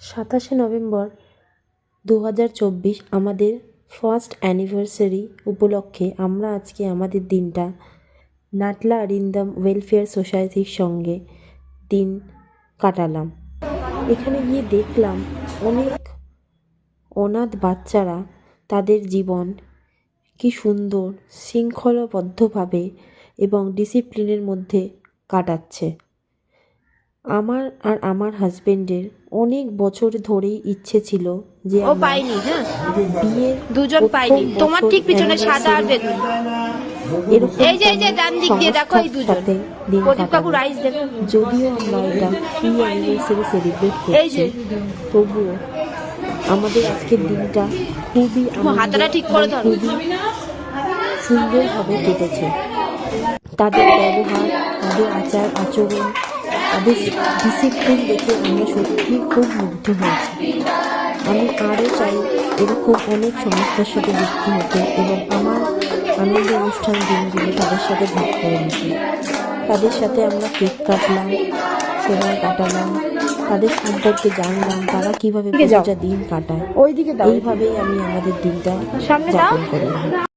27 November 2024 আমাদের first anniversary উপলক্ষে আমরা আজকে আমাদের দিনটা নাটলা অরিন্দম ওয়েলফেয়ার সোসাইটির সঙ্গে দিন কাটালাম। এখানে গিয়ে দেখলাম অনেক অনাথ বাচ্চারা তাদের জীবন কি সুন্দর শৃঙ্খলাবদ্ধভাবে এবং ডিসিপ্লিনের মধ্যে কাটাচ্ছে। আমার আর আমার হাজবেন্ডের অনেক বছর ধরেই ইচ্ছে ছিল যে ও পাইনি। হ্যাঁ, বিয়ের দুজন পাইনি। তোমার ঠিক পিছনে সাদা আর বেগুনি। এই যে ডান দিক দিয়ে দেখো, এই দুজন সাথে দিন প্রদীপ কাকু কাটাবো। রাইস দেবে। যদিও আমরা এটা প্রি অ্যানিভার্সারি সেলিব্রেট এই যে করছি, তবুও আমাদের আজকের দিনটা খুবই হাতাটা ঠিক করে ধরো। খুবই সুন্দরভাবে কেটেছে। তাদের ব্যবহার, তাদের আচার আচরণ, তাদের ডিসিপ্লিন দেখে আমরা সত্যি খুব মুগ্ধ হয়েছি। আমি আরও চাই এরকম অনেক সংস্থার সাথে যুক্ত হতে এবং আমার আনন্দ অনুষ্ঠান দিনগুলো তাদের সাথে ভাগ করে নিতে। তাদের সাথে আমরা কেক কাটলাম, সময় কাটালাম, তাদের সম্পর্কে জানলাম তারা কীভাবে প্রতিটা দিন কাটায়। এইভাবেই আমি আমাদের দিনটা যাপন করলাম।